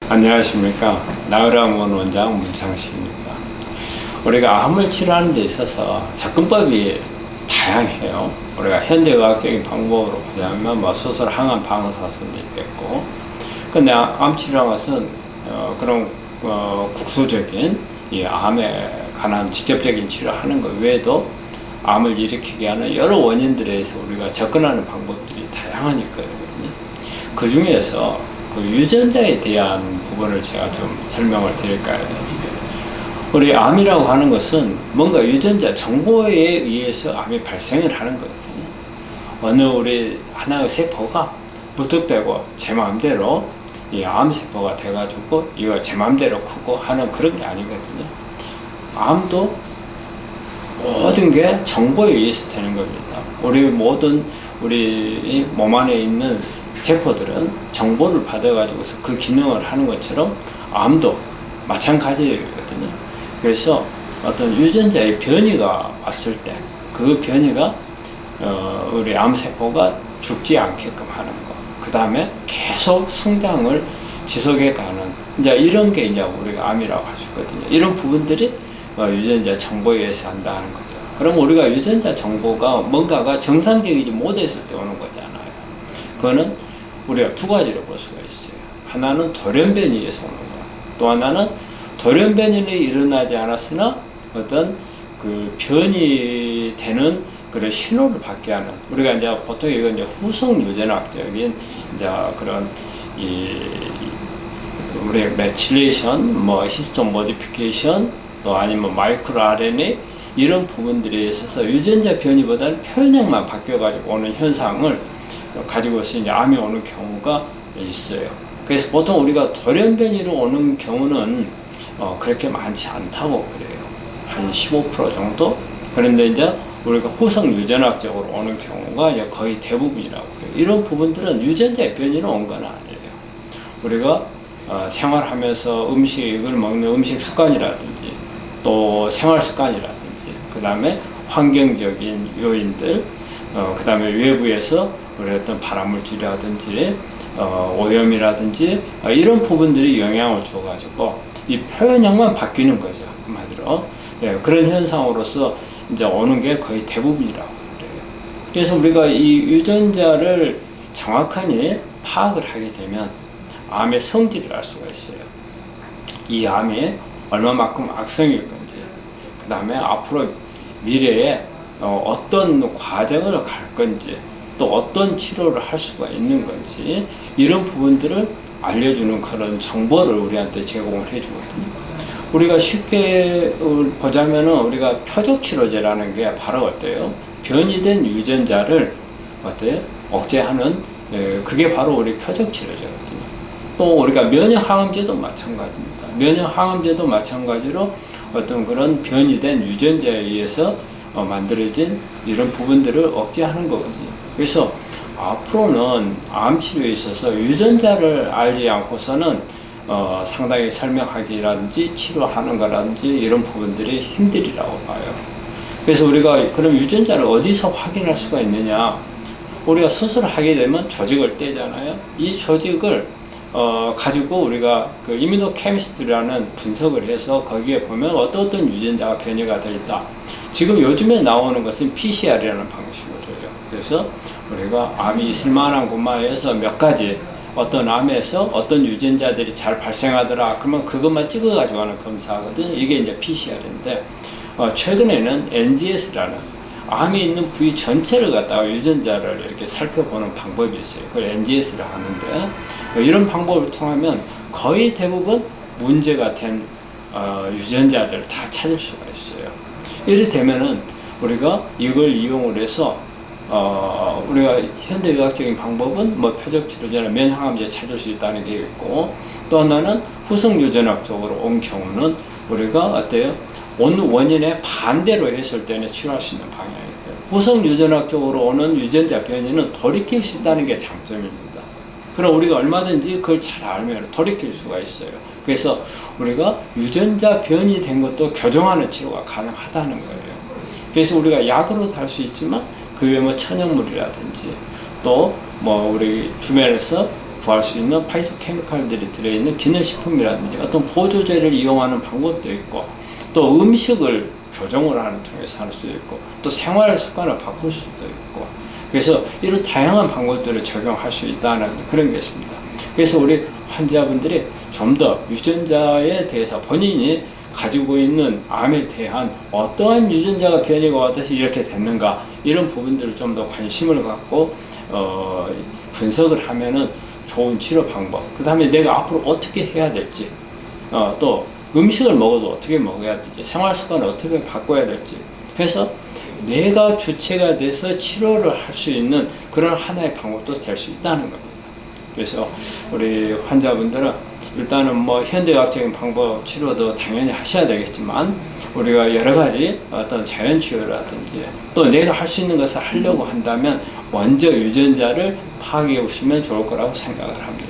안녕하십니까. 나으라원 원장 문창식입니다. 우리가 암을 치료하는 데 있어서 접근법이 다양해요. 우리가 현대의학적인 방법으로 보자면 수술, 항암, 방사선도 있겠고, 근데 암 치료하는 것은 그런 국소적인 이 암에 관한 직접적인 치료하는 것 외에도 암을 일으키게 하는 여러 원인들에 의해서 우리가 접근하는 방법들이 다양하게 있거든요. 그 중에서 그 유전자에 대한 부분을 제가 좀 설명을 드릴까요? 우리 암이라고 하는 것은 뭔가 유전자 정보에 의해서 암이 발생을 하는 거거든요. 어느 우리 하나의 세포가 무턱대고 제 마음대로 이 암세포가 돼가지고 이거 제 마음대로 크고 하는 그런 게 아니거든요. 암도 모든 게 정보에 의해서 되는 겁니다. 우리 모든 우리 몸 안에 있는 세포들은 정보를 받아가지고서 그 기능을 하는 것처럼 암도 마찬가지거든요. 그래서 어떤 유전자의 변이가 왔을 때 그 변이가 우리 암세포가 죽지 않게끔 하는 거, 그 다음에 계속 성장을 지속해 가는 이제 이런 게 이제 우리가 암이라고 하시거든요. 이런 부분들이 유전자 정보에 의해서 한다는 거죠. 그럼 우리가 유전자 정보가 뭔가가 정상적이지 못했을 때 오는 거잖아요. 그거는 우리가 두 가지로 볼 수가 있어요. 하나는 돌연변이에 의해서 오는 거, 또 하나는 돌연변이는 일어나지 않았으나 어떤 그 변이되는 그런 신호를 받게 하는, 우리가 이제 보통 이건 이제 후성 유전학적인 이제 그런 우리 메틸레이션, 히스톤 모디피케이션, 또 아니면 마이크로 RNA 이런 부분들에 있어서 유전자 변이보다는 표현형만 바뀌어가지고 오는 현상을 가지고서 이제 암이 오는 경우가 있어요. 그래서 보통 우리가 돌연변이로 오는 경우는 그렇게 많지 않다고 그래요. 한 15% 정도? 그런데 이제 우리가 후성 유전학적으로 오는 경우가 이제 거의 대부분이라고 해요. 이런 부분들은 유전자의 변이로 온 건 아니에요. 우리가 생활하면서 음식을 먹는 음식 습관이라든지 또 생활 습관이라든지 그 다음에 환경적인 요인들, 그 다음에 외부에서 우리 어떤 발암물질이라든지 오염이라든지 이런 부분들이 영향을 줘가지고 이 표현형만 바뀌는 거죠. 한마디로. 예, 그런 현상으로서 이제 오는 게 거의 대부분이라고 그래요. 그래서 우리가 이 유전자를 정확하게 파악을 하게 되면 암의 성질을 알 수가 있어요. 이 암이 얼마만큼 악성일 건지, 그 다음에 앞으로 미래에 어떤 과정을 갈 건지, 또 어떤 치료를 할 수가 있는 건지 이런 부분들을 알려주는 그런 정보를 우리한테 제공을 해주거든요. 우리가 쉽게 보자면은 우리가 표적치료제라는 게 바로 어때요? 변이된 유전자를 어때요? 억제하는 그게 바로 우리 표적치료제거든요. 또 우리가 면역항암제도 마찬가지입니다. 면역항암제도 마찬가지로 어떤 그런 변이된 유전자에 의해서 만들어진 이런 부분들을 억제하는 거거든요. 그래서 앞으로는 암 치료에 있어서 유전자를 알지 않고서는 상당히 설명하기라든지 치료하는 거라든지 이런 부분들이 힘들이라고 봐요. 그래서 우리가 그럼 유전자를 어디서 확인할 수가 있느냐? 우리가 수술을 하게 되면 조직을 떼잖아요. 이 조직을 가지고 우리가 그 이뮤노케미스트라는 분석을 해서 거기에 보면 어떤 유전자가 변이가 되다. 지금 요즘에 나오는 것은 PCR이라는 방식으로 해요. 그래서 우리가 암이 있을 만한 곳만에서 몇 가지 어떤 암에서 어떤 유전자들이 잘 발생하더라. 그러면 그것만 찍어가지고 하는 검사거든요. 이게 이제 PCR인데 최근에는 NGS라는 암이 있는 부위 전체를 갖다가 유전자를 이렇게 살펴보는 방법이 있어요. 그걸 NGS를 하는데 이런 방법을 통하면 거의 대부분 문제가 된 유전자들을 다 찾을 수가 있어요. 이렇게 되면은 우리가 이걸 이용을 해서 우리가 현대의학적인 방법은 표적치료제나 면역항암제 찾을 수 있다는 게 있고, 또 하나는 후성유전학적으로 온 경우는 우리가 어때요? 온 원인에 반대로 했을 때는 치료할 수 있는 방향이에요. 후성유전학적으로 오는 유전자 변이는 돌이킬 수 있다는 게 장점입니다. 그럼 우리가 얼마든지 그걸 잘 알면 돌이킬 수가 있어요. 그래서 우리가 유전자 변이된 것도 교정하는 치료가 가능하다는 거예요. 그래서 우리가 약으로도 할 수 있지만 그 외에 천연물이라든지 또 우리 주변에서 구할 수 있는 파이토케미칼들이 들어있는 기능식품이라든지 어떤 보조제를 이용하는 방법도 있고, 또 음식을 교정을 하는 통해서 할 수도 있고, 또 생활 습관을 바꿀 수도 있고, 그래서 이런 다양한 방법들을 적용할 수 있다는 그런 게 있습니다. 그래서 우리 환자분들이 좀 더 유전자에 대해서 본인이 가지고 있는 암에 대한 어떠한 유전자가 변이가 어떠서 이렇게 됐는가, 이런 부분들을 좀 더 관심을 갖고 분석을 하면은 좋은 치료 방법, 그 다음에 내가 앞으로 어떻게 해야 될지, 또 음식을 먹어도 어떻게 먹어야 될지, 생활 습관을 어떻게 바꿔야 될지 해서 내가 주체가 돼서 치료를 할 수 있는 그런 하나의 방법도 될 수 있다는 겁니다. 그래서 우리 환자분들은 일단은 뭐 현대의학적인 방법 치료도 당연히 하셔야 되겠지만, 우리가 여러 가지 어떤 자연 치료라든지 또 내가 할 수 있는 것을 하려고 한다면 먼저 유전자를 파악해 보시면 좋을 거라고 생각을 합니다.